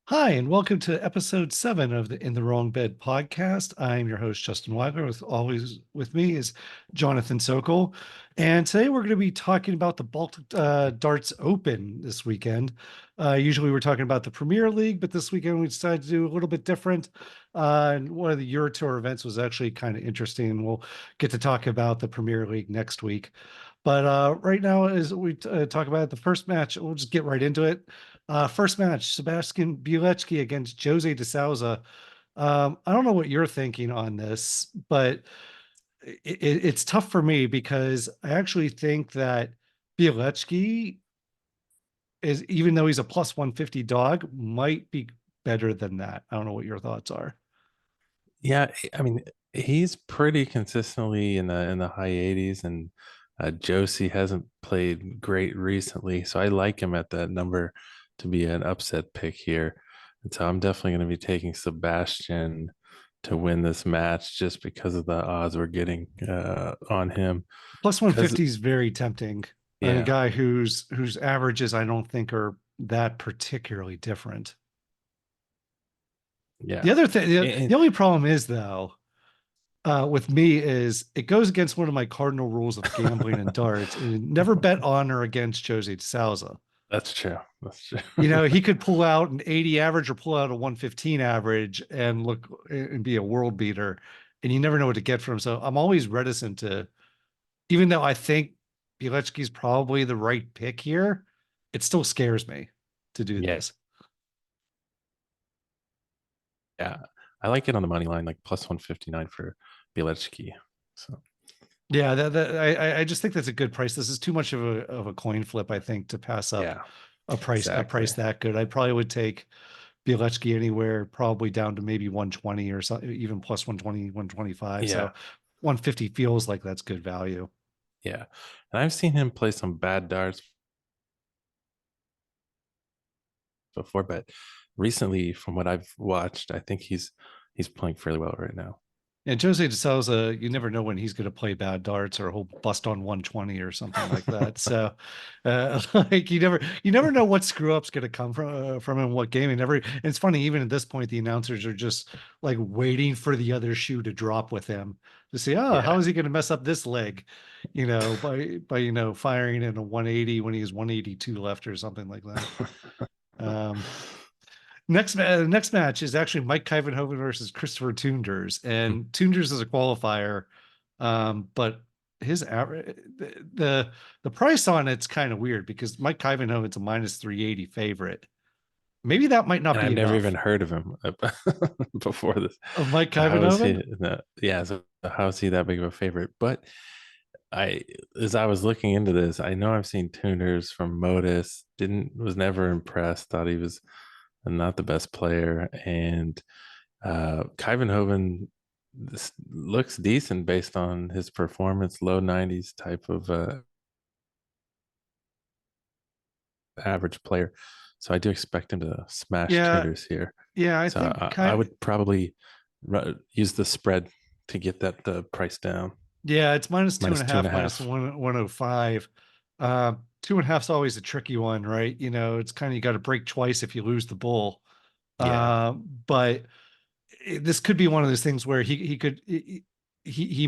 Hi, and welcome to episode 7 of the In the Wrong Bed podcast. I'm your host, Justin Weigler. Always with me is Jonathan Sokol. And today we're going to be talking about the Baltic Darts Open this weekend. Usually we're talking about the Premier League, but this weekend we decided to do a little bit different. And one of the Euro Tour events was actually kind of interesting. We'll get to talk about the Premier League next week. But right now, as we talk about the first match, we'll just get right into it. First match, Sebastian Bielecki against Jose de Souza. I don't know what you're thinking on this, but it's tough for me because I actually think that Bielecki is, even though he's a plus 150 dog, might be better than that. I don't know what your thoughts are. Yeah, I mean, he's pretty consistently in the high 80s, and Josie hasn't played great recently, so I like him at that number to be an upset pick here. And so I'm definitely going to be taking Sebastian to win this match just because of the odds we're getting on him. Plus Because 150 is very tempting. A yeah, guy whose averages I don't think are that particularly different. yeah, The other thing, and, the only problem is though, with me is it goes against one of my cardinal rules of gambling and darts. And never bet on or against Jose de Souza. that's true. That's true. He could pull out an 80 average or pull out a 115 average and look and be a world beater. And you never know what to get from him. So I'm always reticent to, even though I think Bielecki's probably the right pick here, it still scares me to do Yeah, this. yeah, I like it on the money line, like plus 159 for Bielecki. So Yeah, I just think that's a good price. This is too much of a coin flip, I think, to pass up yeah, a price exactly. that good. I probably would take Bielecki anywhere, probably down to maybe 120 or something, even plus 120, 125. Yeah, So 150 feels like that's good value. yeah. And I've seen him play some bad darts before, but recently, from what I've watched, I think he's playing fairly well right now. And Jose de Souza, you never know when he's going to play bad darts or he'll bust on 120 or something like that. So, like you never know what screw up's going to come from him, what game. And it's funny, even at this point, the announcers are just like waiting for the other shoe to drop with him to see, oh, how Yeah. is he going to mess up this leg, by firing in a 180 when he has 182 left or something like that. Um, next match is actually Mike Kyvenhoven versus Christopher Toonders, and Toonders is a qualifier, but his average the price on it's kind of weird because Mike Kyvenhoven's a minus 380 favorite. Maybe that might not And be I've never even enough heard of him before this. of Mike So how is Kyvenhoven. he? Yeah, so how is he that big of a favorite? But I, as I was looking into this, I know I've seen tuners from Modus. Didn't was never impressed. Thought he was not the best player. And Kyvenhoven this looks decent based on his performance, low 90s type of average player. So I do expect him to smash Yeah, tuners here. yeah, I So think I would probably use the spread to get that price down, yeah, it's minus two and minus a two and a half, minus half. 105. 2.5 is always a tricky one, right? It's kind of you got to break twice if you lose the bull. Yeah, But this could be one of those things where he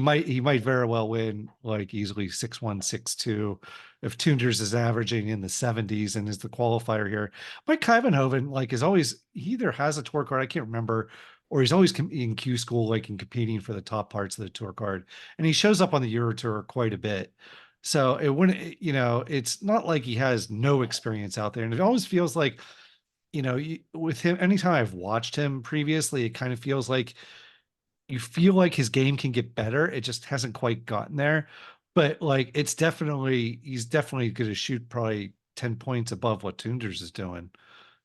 might very well win like easily 6-1, 6-2 if Toonders is averaging in the 70s and is the qualifier here. But Kyvenhoven like is always he either has a tour card, I can't remember, or he's always in Q school like and competing for the top parts of the tour card. And he shows up on the Euro Tour quite a bit. So it wouldn't, it's not like he has no experience out there. And it always feels like with him, anytime I've watched him previously, it kind of feels like you feel like his game can get better. It just hasn't quite gotten there. But like he's definitely going to shoot probably 10 points above what Toonders is doing. yeah,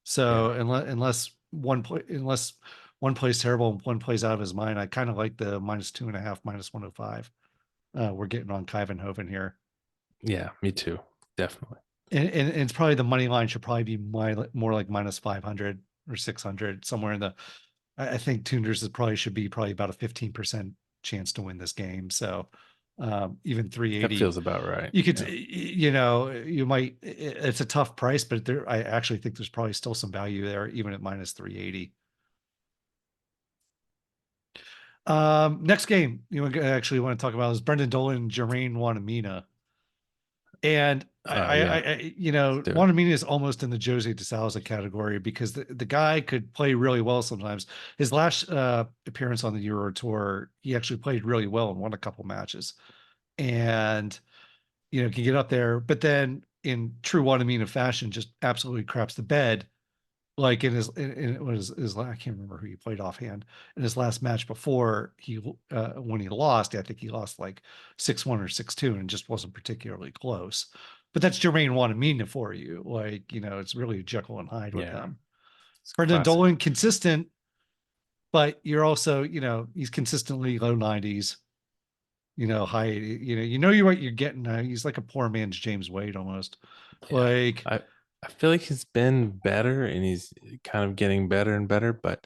So unless one plays terrible and one plays out of his mind, I kind of like the minus 2.5, minus 105. We're getting on Kyvenhoven here. yeah. Me too. Definitely. And it's probably the money line should probably be more like minus 500 or 600 somewhere in the. I think Toonders is probably should be probably about a 15% chance to win this game. So Even That 380. feels about right. You could, Yeah. you might, it's a tough price, but I actually think there's probably still some value there, even at minus 380. Next game actually want to talk about is Brendan Dolan and Jermaine Wanamina. And Yeah. Let's do it. Wanamina is almost in the Josie DeSalza category because the guy could play really well sometimes. His last appearance on the Euro Tour, he actually played really well and won a couple matches. And can get up there, but then in true Wanamina fashion, just absolutely craps the bed. Like in it was his, I can't remember who he played offhand in his last match before when he lost, I think he lost like 6-1 or 6-2 and just wasn't particularly close. But that's Jermaine Wanamina for you. Like, it's really Jekyll and Hyde with Yeah. him. It's Brendan classic. Dolan, consistent, but you're also, he's consistently low 90s, high, you're what you're getting. He's like a poor man's James Wade almost. Yeah. Like I feel like he's been better and he's kind of getting better and better, but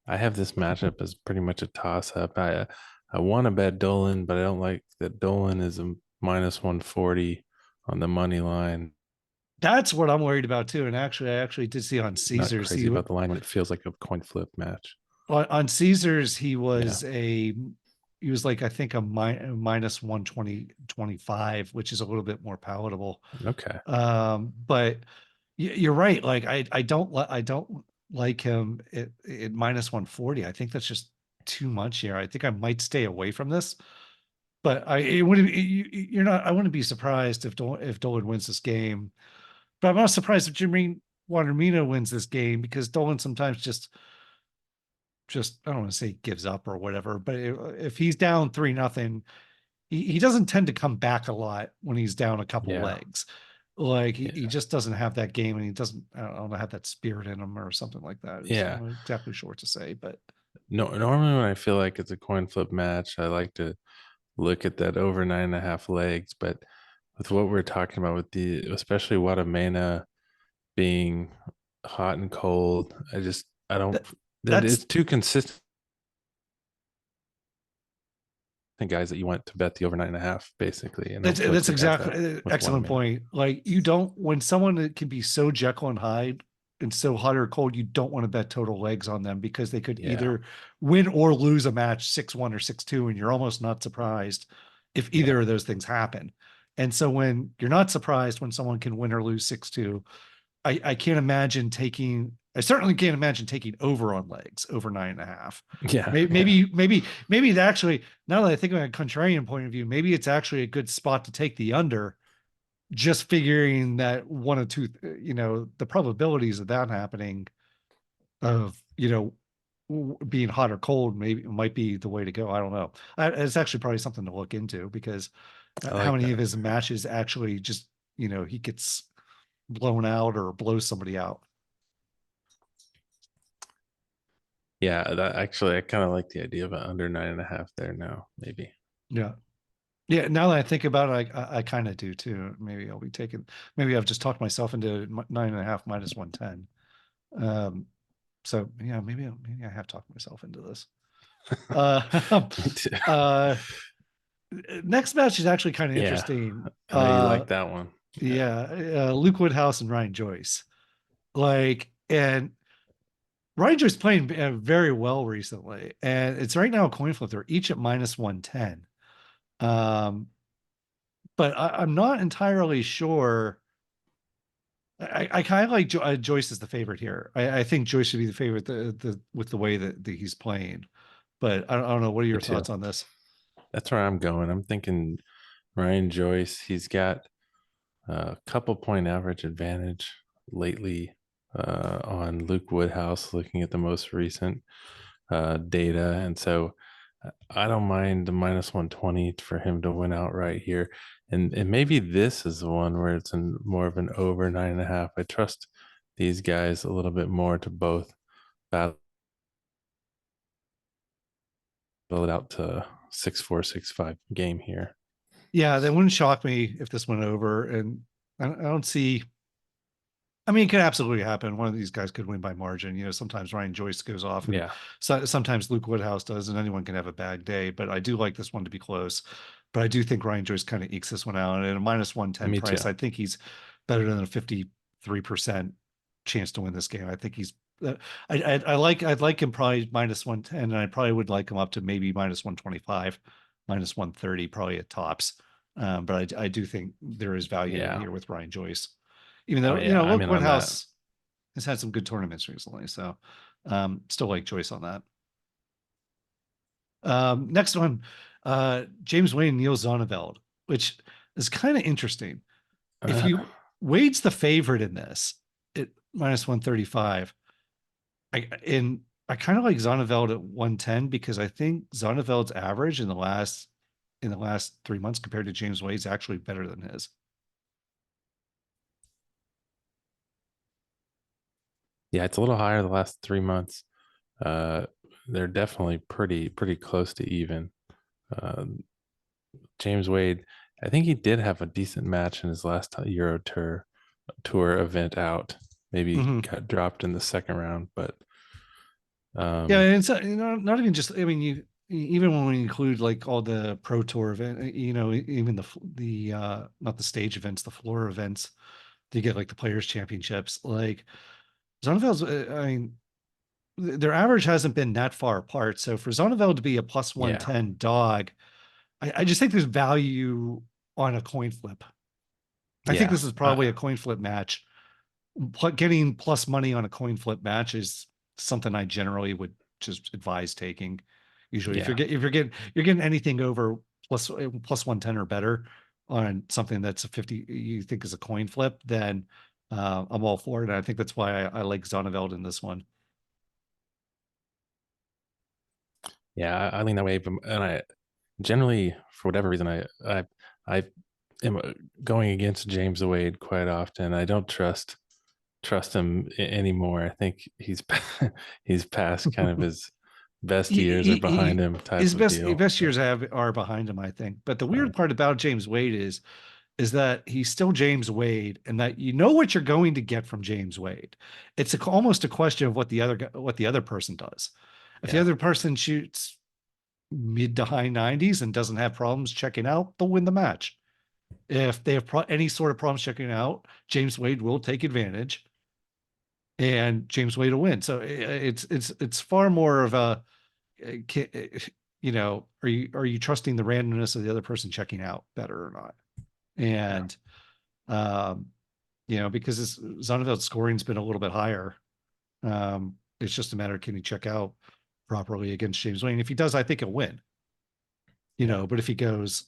I have this matchup as pretty much a toss up. I want to bet Dolan, but I don't like that Dolan is a minus 140 on the money line. that's what I'm worried about too. And actually, I actually did see on Not Caesars, crazy about the line when it feels like a coin flip match. on Caesars, Yeah. he was like, I think a minus 120.25, which is a little bit more palatable. Okay. But you're right. Like I don't like him at minus 140. I think that's just too much here. I think I might stay away from this. But it wouldn't. You're not. I wouldn't be surprised if Dolan wins this game. But I'm not surprised if Jermaine Wandermino wins this game because Dolan sometimes just I don't want to say gives up or whatever. But if he's down 3-0, he doesn't tend to come back a lot when he's down a couple Yeah. legs. Like he Yeah. just doesn't have that game, and he doesn't. I don't know, have that spirit in him or something like that. I'm Yeah. not exactly sure what to say, but No, normally when I feel like it's a coin flip match, I like to look at that over 9.5 legs. But with what we're talking about with especially Watamena being hot and cold, I don't, that, that that's it's too consistent guys that you want to bet the over 9.5 basically. And I don't feel like That's we have that exactly with excellent Watamena. point. Like you don't when someone that can be so Jekyll and Hyde and so hot or cold, you don't want to bet total legs on them because they could Yeah. either win or lose a match 6-1 or 6-2, and you're almost not surprised if Yeah. either of those things happen. And so when you're not surprised when someone can win or lose 6-2, I can't imagine taking. I certainly can't imagine taking over on legs over 9.5. Yeah. Maybe, Yeah. maybe it actually. Now that I think of a contrarian point of view, maybe it's actually a good spot to take the under. Just figuring that one or two, the probabilities of that happening, of being hot or cold, maybe might be the way to go. I don't know. It's actually probably something to look into because I how like many of that. his matches actually just he gets blown out or blows somebody out. Yeah. That actually, I kind of like the idea of an under 9.5 there now, maybe. Yeah. Yeah, now that I think about it, I kind of do too. Maybe I'll be taking. Maybe I've just talked myself into 9.5 minus 110. Um, so yeah, maybe I have talked myself into this. Uh, Me too. uh, Next match is actually kind of Yeah. interesting. I know you like that one. Yeah. Yeah, Luke Woodhouse and Ryan Joyce. And Ryan Joyce playing very well recently, and it's right now a coin flip. They're each at minus 110. Um, but I'm not entirely sure. I kind of like Joyce as the favorite here. I think Joyce should be the favorite with the way that he's playing. But I don't know. What are Me your too. thoughts on this? That's where I'm going. I'm thinking Ryan Joyce, he's got a couple point average advantage lately on Luke Woodhouse, looking at the most recent data. And so I don't mind the minus 120 for him to win out right here. And maybe this is the one where it's more of an over 9.5. I trust these guys a little bit more to both battle it out to 6-4, 6-5 game here. Yeah, that wouldn't shock me if this went over. And I don't see. I mean, it could absolutely happen. One of these guys could win by margin. Sometimes Ryan Joyce goes off, and Yeah. sometimes Luke Woodhouse does, and anyone can have a bad day. But I do like this one to be close. but I do think Ryan Joyce kind of ekes this one out. And at a minus 110 Me too. price, I think he's better than a 53% chance to win this game. I think he's I'd like him probably minus 110, and I probably would like him up to maybe minus 125, minus 130, probably at tops. But I do think there is value in Yeah. here with Ryan Joyce, even Oh though, yeah. I'm look, in on that. Woodhouse has had some good tournaments recently. So still like Joyce on that. Next one, James Wade, Neil Zonneveld, which is kind of interesting. If Uh, you Wade's the favorite in this at minus 135. I kind of like Zonneveld at 110 because I think Zonneveld's average in the last 3 months compared to James Wade's actually better than his. yeah, it's a little higher the last 3 months. Uh, they're definitely pretty close to even. Uh, James Wade, I think he did have a decent match in his last Euro tour event out. Maybe Mm-hmm. got dropped in the second round, but Yeah, um, and it's not even just. I mean, even when we include like all the pro tour event, even the not the stage events, the floor events, you get like the players championships. Like Zonneveld's, I mean, their average hasn't been that far apart. So for Zonneveld to be a plus yeah, 110 dog, I just think there's value on a coin flip. I think yeah, this is probably a coin flip match. Getting plus money on a coin flip match is something I generally would just advise taking. Usually, yeah, if you're getting anything over plus 110 or better on something that's a 50 you think is a coin flip, then I'm all for it. And I think that's why I like Zonneveld in this one. yeah. I lean that way, and I generally, for whatever reason, I am going against James Wade quite often. I don't trust him anymore. I think he's past kind of his best years are behind him type His of deal. best But years are behind him, I think. But the uh, weird part about James Wade is that he's still James Wade, and that you know what you're going to get from James Wade. It's almost a question of what the other person does. If the yeah, other person shoots mid to high 90s and doesn't have problems checking out, they'll win the match. If they have any sort of problems checking out, James Wade will take advantage, and James Wade will win. So it's far more of a are you trusting the randomness of the other person checking out better or not? yeah, And um, because Zonneveld's scoring's been a little bit higher. It's just a matter of can he check out properly against James Wayne. If he does, I think he'll win. yeah, But if he goes,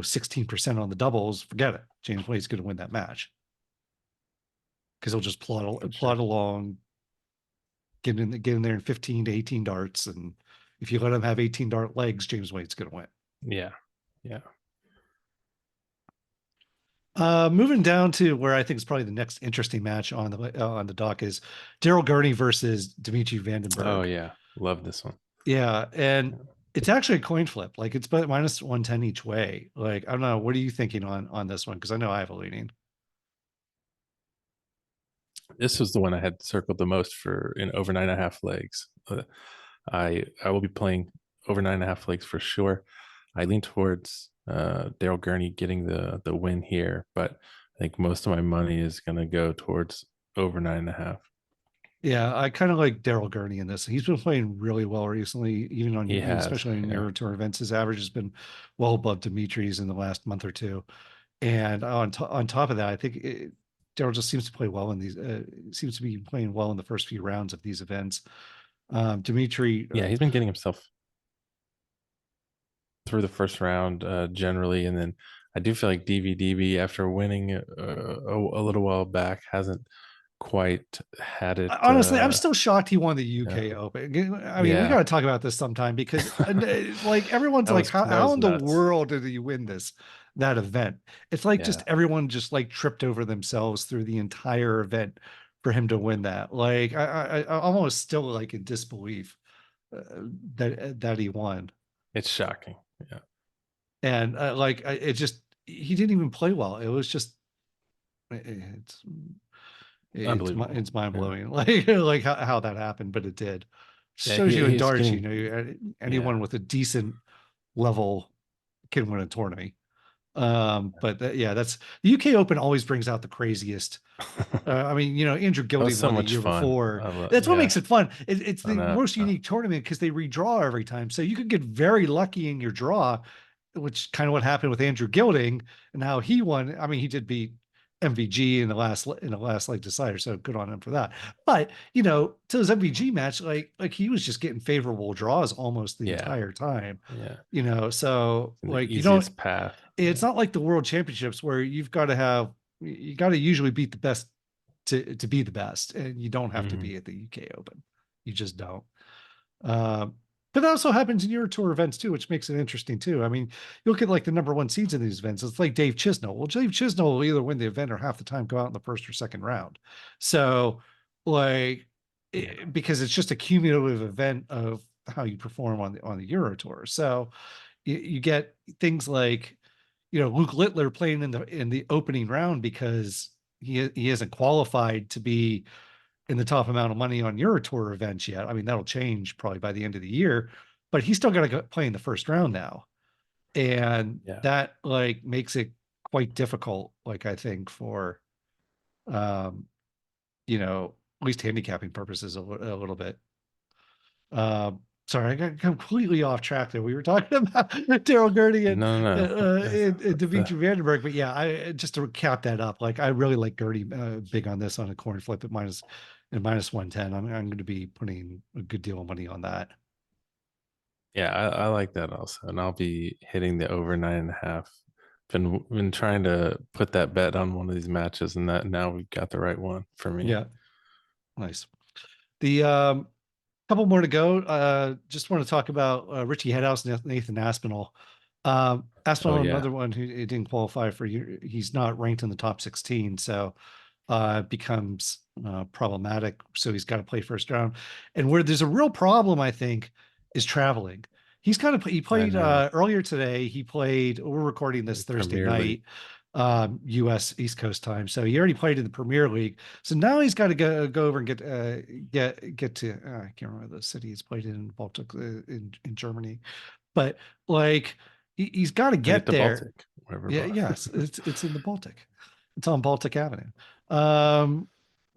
16% on the doubles, forget it. James Wayne's going to win that match because he'll just for plod sure. along, get in there in 15 to 18 darts, and if you let him have 18 dart legs, James Wayne's going to win. Yeah, yeah. Moving down to where I think is probably the next interesting match on the dock is Daryl Gurney versus Dimitri Oh Vandenberg. yeah, love this one. Yeah, and it's actually a coin flip. Like it's but minus 110 each way. Like I don't know. What are you thinking on this one? Because I know I have a leaning. This was the one I had circled the most for in over 9.5 legs. I will be playing over 9.5 legs for sure. I lean towards Daryl Gurney getting the win here, but I think most of my money is going to go towards over 9.5. Yeah, I kind of like Daryl Gurney in this. He's been playing really well recently, even He has, especially in yeah, Euro Tour events. His average has been well above Dimitri's in the last month or two. And on top of that, I think Daryl just seems to play well in these. Seems to be playing well in the first few rounds of these events. Dimitri, yeah. He's been getting himself through the first round generally, and then I do feel like DVDB after winning a little while back hasn't quite had it. honestly, I'm still shocked he won the Yeah, UK Open. I mean, we got yeah, to talk about this sometime because like everyone's that like, was that how was in the nuts. world did he win that event? It's like just Yeah, everyone just like tripped over themselves through the entire event for him to win that. Like I'm almost still like in disbelief uh, that he won. it's shocking. Yeah, And it just he didn't even play well. It was just it's unbelievable. it's mind Yeah, blowing like how that happened, but it did. yeah. Shows you in He's darts, getting. Yeah, anyone with a decent level can win a tournament. But yeah, that's the UK Open always brings out the craziest. I mean, Andrew That was Gilding so won the much year fun. before. I love, That's what yeah, makes it fun. It's I the know. most unique tournament because they redraw every time. So you could get very lucky in your draw, which kind of what happened with Andrew Gilding and how he won. I mean, he did beat MVG in the last like decider, so good on him for that. But to his MVG match, like he was just getting favorable draws almost the Yeah, entire time. yeah. So And the like easiest path. it's Yeah. not like the world championships where you got to usually beat the best to be the best, and you don't have to Mhm. be at the UK Open. You just don't. Um, but that also happens in Euro Tour events too, which makes it interesting too. I mean, you look at like the number one seeds in these events. It's like Dave Chisnell. Well, Dave Chisnell will either win the event or half the time go out in the first or second round. So, like, Yeah. because it's just a cumulative event of how you perform on the Euro Tour. So, you get things like, Luke Littler playing in the opening round because he isn't qualified to be in the top amount of money on Euro Tour events yet. I mean, that'll change probably by the end of the year, but he's still got to go play in the first round now. And Yeah. that like makes it quite difficult, like I think for um, at least handicapping purposes a little bit. Sorry, I got completely off track there. We were talking about Daryl Gurney No, no, no. and That's Dimitri Vandenberg, but yeah, I just to cap that up, like I really like Gurney big on this on a coin flip at minus 110. I'm going to be putting a good deal of money on that. yeah, I like that also. And I'll be hitting the over 9.5. Been trying to put that bet on one of these matches, and that now we've got the right one for me. Yeah, nice. The couple more to go. Just want to talk about Richie Headhouse and Nathan Aspinall. Oh Aspinall, yeah. another one who didn't qualify for you. He's not ranked in the top 16, so becomes problematic. So he's got to play first round. And where there's a real problem, I think, is traveling. He I played know. earlier today. He played, we're recording this The Thursday Premier League. night, US East Coast time. So he already played in the Premier League. So now he's got to go over and get to, I can't remember the city he's played in Baltic in Germany, but like he's got to Play at get the there. Baltic, wherever. Yeah, yes, it's in the Baltic. It's on Baltic Avenue. Um,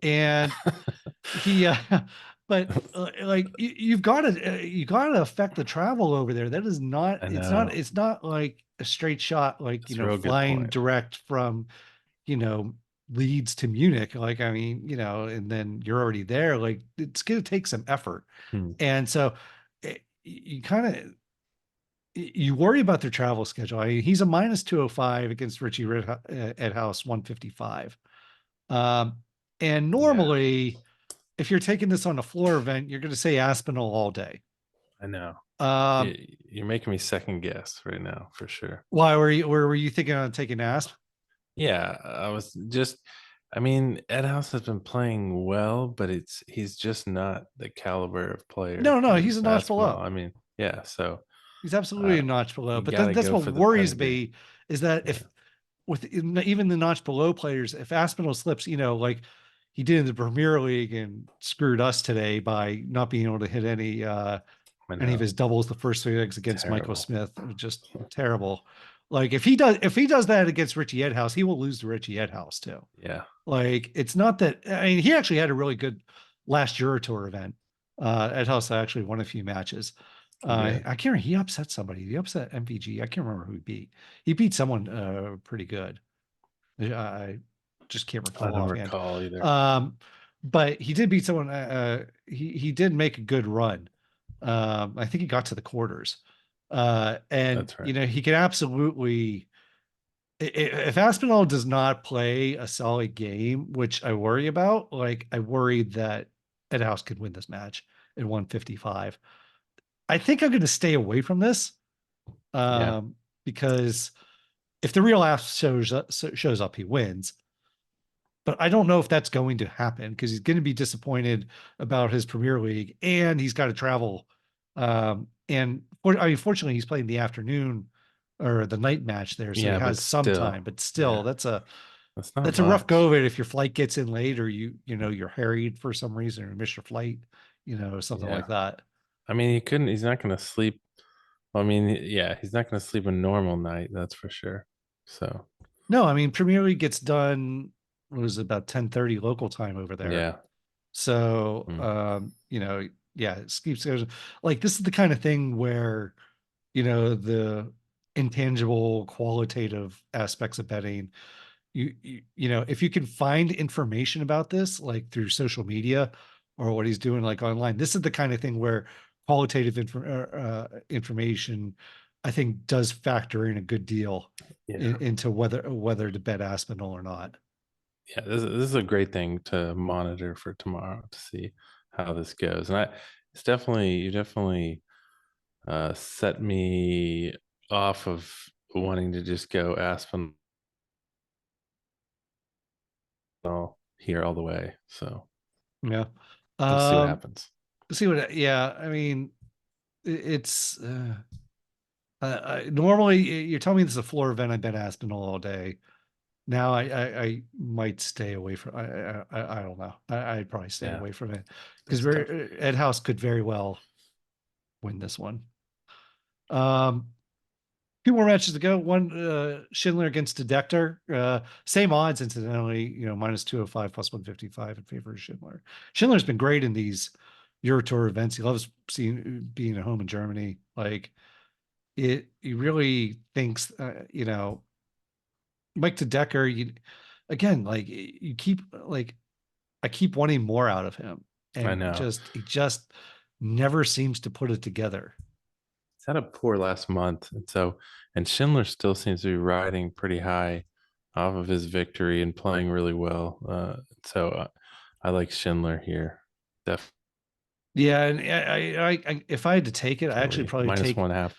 and he, but like you got to affect the travel over there. That is not. I It's not. know. It's not like a straight shot, like That's a real good flying point. direct from you know Leeds to Munich. Like I mean, and then you're already there. Like it's going to take some effort, Hmm. and so you kind of you worry about their travel schedule. I mean, he's a minus 205 against Richie at House 155. Um, and Yeah, normally, if you're taking this on a floor event, you're going to say Aspinall all day. I know. Um, You're making me second guess right now for sure. why were you thinking on taking Asp? Yeah, I was just, I mean, Ed House has been playing well, but he's just not the caliber of No, player no, he's a as notch Aspinall. below. I mean, yeah, so He's absolutely uh, a notch below. you But got then to that's go what for the worries pedigree. me is that Yeah, if with even the notch below players, if Aspinall slips, like he did in the Premier League and screwed us today by not being able to hit I any of know. his doubles the first three legs against Michael Terrible. Smith. It was just terrible. Like if he does that against Richie Edhouse, he will lose to Richie Edhouse too. Yeah, Like it's not that I mean he actually had a really good last Euro Tour event. Edhouse actually won a few matches. good. I can't remember, he upset somebody. He upset MVG. I can't remember who he beat. He beat someone pretty good. I just can't I recall don't offhand. recall either. Um, but he did beat someone. He did make a good run. I think he got to the quarters. And That's right. he can absolutely if Aspinall does not play a solid game, which I worry about, like I worry that Ed House could win this match at 155. I think I'm going to stay away from this Yeah, because if the real ass shows up, he wins. But I don't know if that's going to happen because he's going to be disappointed about his Premier League and he's got to travel. I mean, fortunately, he's playing the afternoon or the night match there, so he yeah, but has some still, time. But still, yeah, that's not that's a rough much. go of it if your flight gets in late or you're harried for some reason or miss your flight, something Yeah, like that. I mean, he couldn't. He's not going to sleep I mean, yeah, he's not going to sleep a normal night, that's for sure. So, No, I mean Premier League gets done, what was it, about 10:30 local time over there. yeah. So Mm. yeah, it keeps like this is the kind of thing where the intangible qualitative aspects of betting, if you can find information about this like through social media or what he's doing like online, this is the kind of thing where qualitative information I think does factor in a good deal Yeah. into whether to bet Aspinall or not. Yeah, this is a great thing to monitor for tomorrow to see how this goes. And it's definitely, you definitely set me off of wanting to just go Aspinall here all the way. So Yeah. we'll see what um happens. See what, yeah, I mean, it's normally you're telling me this is a floor event. I bet Aspinall all day. Now I might stay away from. I don't know. I'd probably stay Yeah, away from it because it's tough. Ed House could very well win this one. Um, Two more matches to go. One Schindler against Dedector. Same odds, incidentally. Minus 205 plus 155 in favor of Schindler. Schindler's been great in these Euro Tour events. He loves being at home in Germany. Like it, he really thinks. Mike Decker, again, like you keep like I keep wanting more out of him, I and know. he just never seems to put it together. He's had a poor last month. And Schindler still seems to be riding pretty high off of his victory and playing really well. I like Schindler here. Yeah, and if I had to take it, I actually Definitely. probably Minus take one half.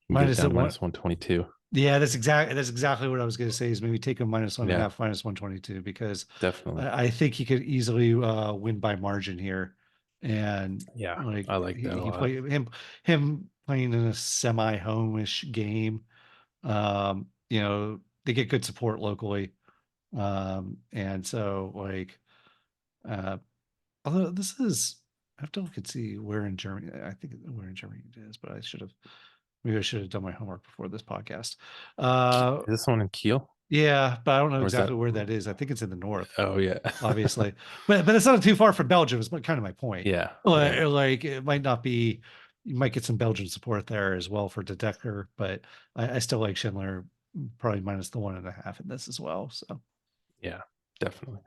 You can get it minus down at to one. minus 122. Yeah, that's exactly what I was going to say. Is maybe take a minus one and a Yeah, half, minus 122, because definitely. I think he could easily win by margin here, and Yeah, like I like that a he lot. played him playing in a semi homish game. They get good support locally. And so like uh although this is I have to look and see where in Germany. I think where in Germany it is, but maybe I should have done my homework before this podcast. Uh Is this one in Kiel? yeah, but I don't know Or is that? exactly where that is. I think it's in the north, Oh, yeah. obviously. But it's not too far from Belgium, is kind of my point. Yeah, yeah, Like it might not be, you might get some Belgian support there as well for De Decker, but I still like Schindler probably minus the 1.5 in this as well. So yeah, definitely.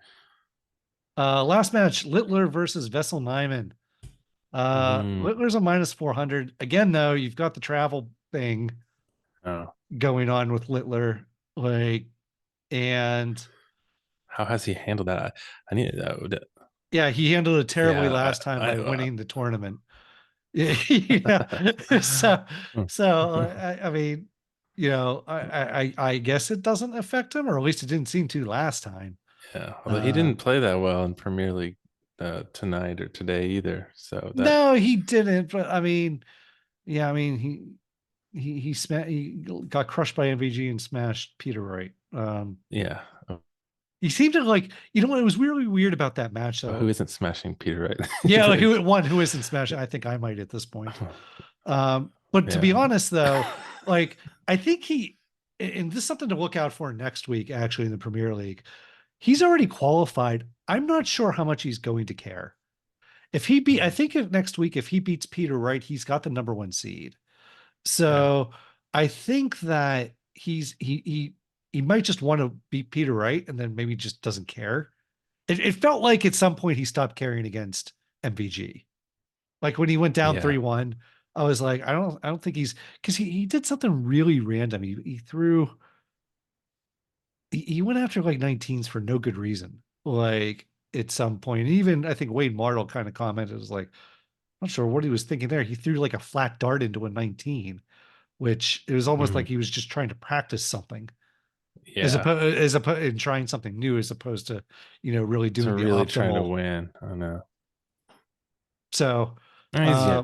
last match, Littler versus Vessel Nyman. Mm, Littler's a minus 400. Again, though, you've got the travel thing oh, going on with Littler. Like, and how has he handled that? I need yeah, he handled it terribly yeah, last time I by winning the tournament. Yeah. So, Hmm, I mean, I guess it doesn't affect him, or at least it didn't seem to last time. yeah. Although he Uh, didn't play that well in Premier League tonight or today either. So that no, he didn't. But I mean, yeah, I mean, he got crushed by MVG and smashed Peter Wright. yeah. Oh, He seemed to like, what it was really weird about that match who though. isn't smashing Peter right? Yeah, like who isn't smashing? I think I might at this point. But to be Yeah. honest, though, like I think and this is something to look out for next week, actually, in the Premier League. He's already qualified. I'm not sure how much he's going to care. I Mm, think if next week, if he beats Peter Wright, he's got the number one seed. yeah. So I think that he might just want to beat Peter Wright and then maybe just doesn't care. It felt like at some point he stopped caring against MVG. Like when he went down Yeah. 3-1, I was like, I don't think he's, because he did something really random. He went after like 19s for no good reason. Like at some point, even I think Wade Martle kind of commented, was like, I'm not sure what he was thinking there. He threw like a flat dart into a 19, which it was almost Mm, like he was just trying to practice something yeah. as opposed in trying something new, as opposed to, really So doing the really trying to optimal. win. I know. So, He's uh,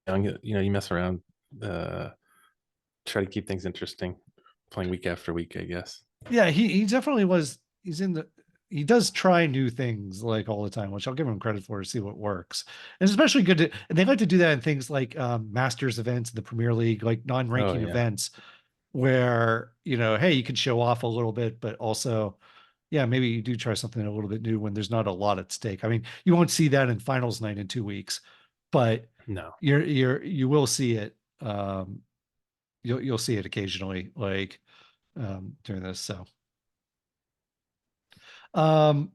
young. You mess around, uh, try to keep things interesting, playing week after week, I guess. yeah, he definitely was. He's in the he does try new things like all the time, which I'll give him credit for to see what works. And it's especially good to, and they like to do that in things like Masters events in the Premier League, like Oh non-ranking yeah. events where, hey, you can show off a little bit, but also, yeah, maybe you do try something a little bit new when there's not a lot at stake. I mean, you won't see that in finals night in 2 weeks, but No. you will see it. You'll see it occasionally, like during this. So, um,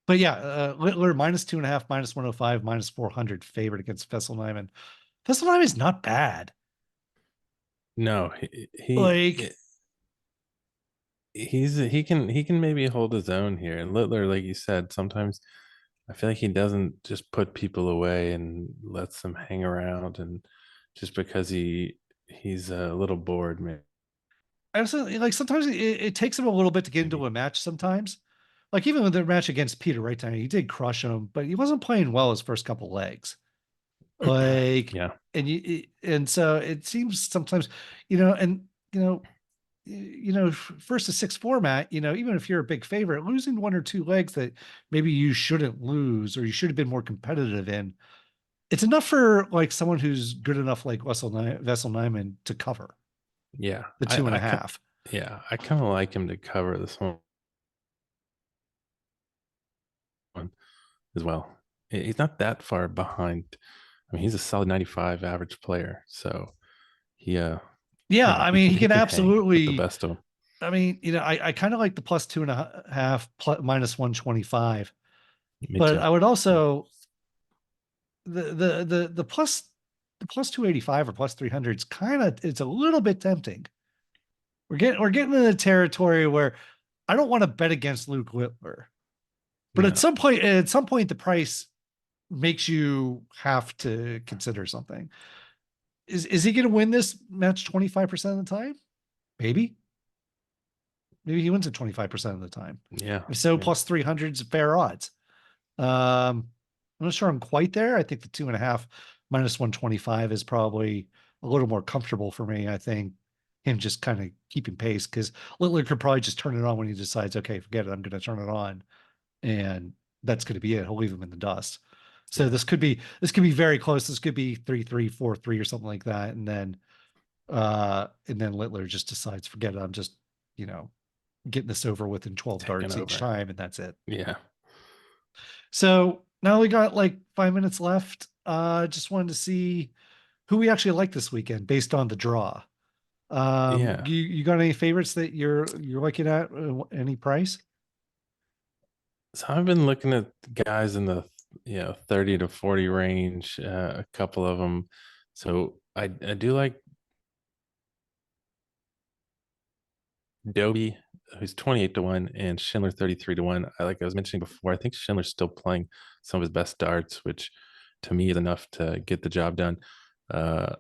but yeah, Littler minus 2.5, minus 105, minus 400 favorite against Fesselheim. And Fesselheim is not bad. No, Like, he can maybe hold his own here. And Littler, like you said, sometimes I feel like he doesn't just put people away and lets them hang around, and just because he's a little bored, man. absolutely, like sometimes it takes him a little bit to get into Maybe. a match sometimes. Like even with the match against Peter right time, he did crush him, but he wasn't playing well his first couple legs. Like, Yeah, and so it seems sometimes, and first to six format, even if you're a big favorite, losing one or two legs that maybe you shouldn't lose or you should have been more competitive in, it's enough for like someone who's good enough like Vessel Nyman to cover yeah. the I two and I a ki- half. yeah, I kind of like him to cover this one as well. He's not that far behind. I mean, he's a solid 95 average player, so he Yeah, he I he mean, can he he can can hang with the absolutely. best of them. I mean, I kind of like the plus two and a half minus 125, Me but too. I would Yeah, also the plus 285 or plus 300 is kind of it's a little bit tempting. We're getting in the territory where I don't want to bet against Luke Littler, but no, at some point the price makes you have to consider something. Is he going to win this match 25% of the time? Maybe. Maybe he wins it 25% of the time. yeah, If so, yeah, plus 300 is fair odds. I'm not sure I'm quite there. I think the 2.5 minus 125 is probably a little more comfortable for me. I think him just kind of keeping pace because Littler could probably just turn it on when he decides, okay, forget it, I'm going to turn it on, and that's going to be it. He'll leave him in the dust. So yeah. this could be very close. This could be 3-3, 4-3, or something like that, and then Littler just decides, forget it, I'm just you know getting this over with in 12 Taking darts each over. time, and that's it. Yeah, So now we got like 5 minutes left. Just wanted to see who we actually like this weekend based on the draw. yeah. You got any favorites that you're looking at? Any price? So I've been looking at guys in the 30 to 40 range, a couple of them. So I do like Dobie, who's 28 to 1, and Schindler 33 to 1. Like I was mentioning before, I think Schindler's still playing some of his best darts, which to me is enough to get the job done. Uh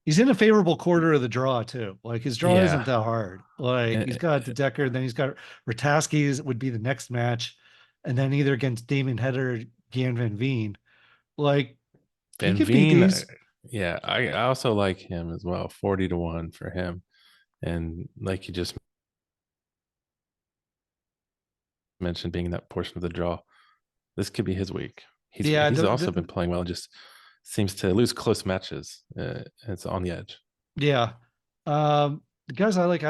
He's in a favorable quarter of the draw too. Like his draw isn't yeah. that hard. Like he's Eh, got the Decker, then he's got Rataski's would be the next match, and then either against Damon Header or Gian Van Veen. Like he Van could beat Veen, these. yeah, I also like him as well, 40 to 1 for him. And like you just mentioned, being in that portion of the draw, this could be his week. Yeah, He's also been playing well and just seems to lose close matches. It's on the edge. yeah. The guys I like,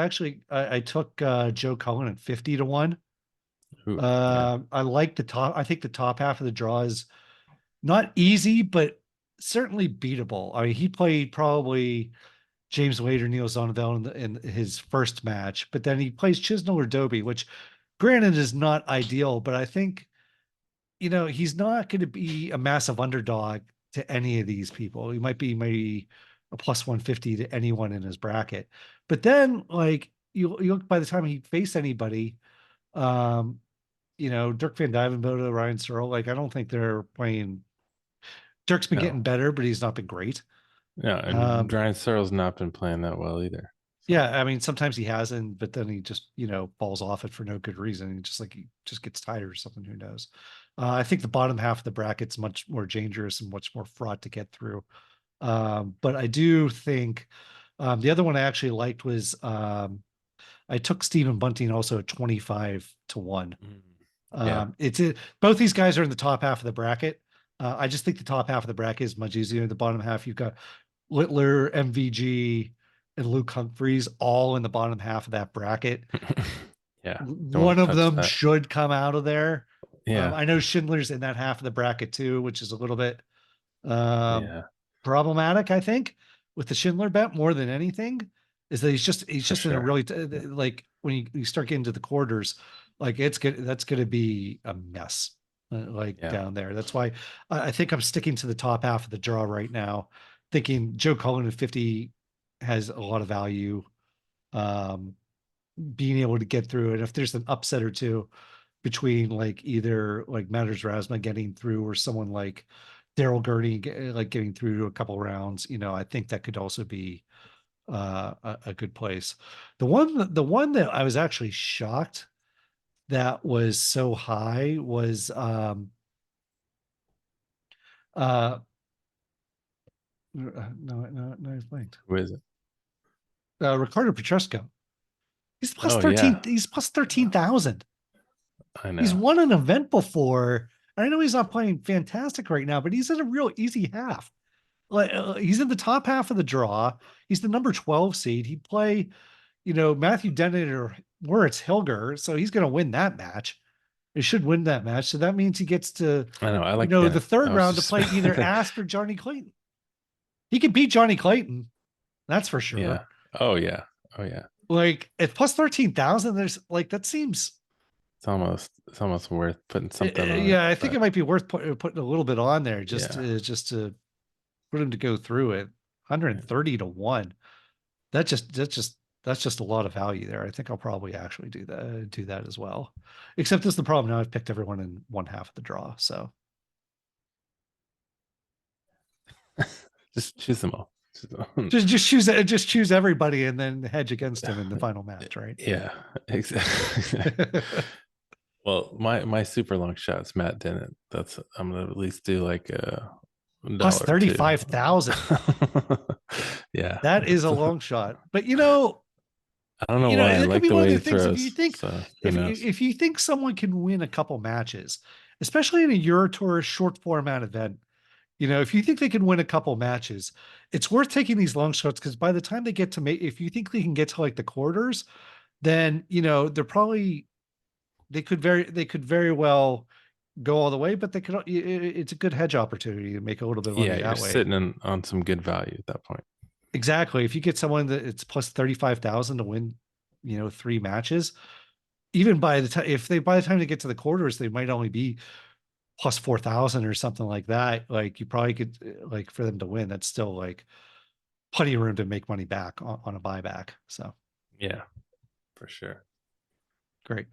I took Joe Cullen at 50 to 1. Ooh, yeah. I like the top. I think the top half of the draw is not easy, but certainly beatable. I mean, he played probably James Wade or Neil Zonnevel in his first match, but then he plays Chisnell or Dobie, which granted is not ideal, but I think, he's not going to be a massive underdog to any of these people. He might be maybe a plus 150 to anyone in his bracket. But then like you look by the time he faced anybody, um, Dirk Van Dijvenbode, Ryan Searle, like I don't think they're playing. Dirk's been No, getting better, but he's not been great. no, and Um, Brian Searle's not been playing that well either. So yeah, I mean, sometimes he hasn't, but then he just, falls off it for no good reason. He just gets tired or something. Who knows? I think the bottom half of the bracket's much more dangerous and much more fraught to get through. But I do think the other one I actually liked was I took Stephen Bunting also at 25 to 1. mm. Yeah. Both these guys are in the top half of the bracket. I just think the top half of the bracket is much easier. The bottom half, you've got Littler, MVG, and Luke Humphreys all in the bottom half of that bracket. Yeah. Don't One want to of touch them that. should come out of there. Yeah. I know Schindler's in that half of the bracket too, which is a little bit um, Yeah, problematic, I think, with the Schindler bet more than anything, is that he's for just in a sure. really like when you start getting to the quarters, like it's good. That's going to be a mess, like Yeah. down there. That's why I think I'm sticking to the top half of the draw right now, thinking Joe Cullen at 50 has a lot of value. Um, Being able to get through it. If there's an upset or two between like either like Matters Rasma getting through or someone like Daryl Gurney like getting through to a couple rounds, I think that could also be a good place. The one that I was actually shocked that was so high was uh no, it's blanked. Who is it? Ricardo Petresco. He's plus Oh yeah. 13, he's plus 13,000. I He's know. won an event before. I know he's not playing fantastic right now, but he's in a real easy half. Like he's in the top half of the draw. He's the number 12 seed. He'd play, Matthew Dennett or Moritz Hilger, so he's going to win that match. He should win that match. So that means he gets to, I know. I like the Dennett. I third was round to just play either Asp or Johnny Clayton. He can beat Johnny Clayton. That's for yeah. sure. Oh yeah. Oh yeah. Like at plus 13,000, there's like that seems It's almost worth putting something on it. yeah, I think it But might be worth putting a little bit on there yeah. just to put him to go through it. Yeah. 130 to 1. That's just a lot of value there. I think I'll probably actually do that as well. Except this is the problem now. I've picked everyone in one half of the draw. So Just choose them all. just choose everybody and then hedge against him in the final match, right? Yeah, exactly. Well, my super long shot's Matt Dennett. That's I'm gonna at least do like a Plus dollar or two. 35,000. Yeah, That is a long shot. But I don't know why I that could like be the one of way he the things. If you throws. think So who if knows? if you think someone can win a couple matches, especially in a Euro Tour short format event, if you think they can win a couple matches, it's worth taking these long shots because by the time they get to make, if you think they can get to like the quarters, then they're probably they could very well go all the way, but they could. It's a good hedge opportunity to make a little bit of money Yeah, you're that way. sitting on some good value at that point. Exactly. If you get someone that it's plus 35,000 to win, three matches, even by the time if they by the time they get to the quarters, they might only be plus 4,000 or something like that. Like you probably could like for them to win, that's still like plenty of room to make money back on a buyback. So Yeah, for sure. great.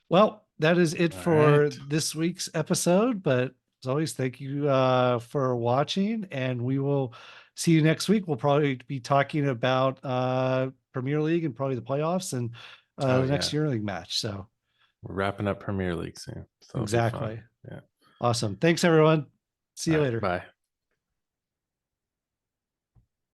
Well, that is it All for right. this week's episode. But as always, thank you for watching, and we will see you next week. We'll probably be talking about Premier League and probably the playoffs and Oh the next yeah, EuroLeague match. So we're wrapping up Premier League soon, so it'll be fun. exactly. Yeah. Awesome. Thanks, everyone. See All you right. later. Bye.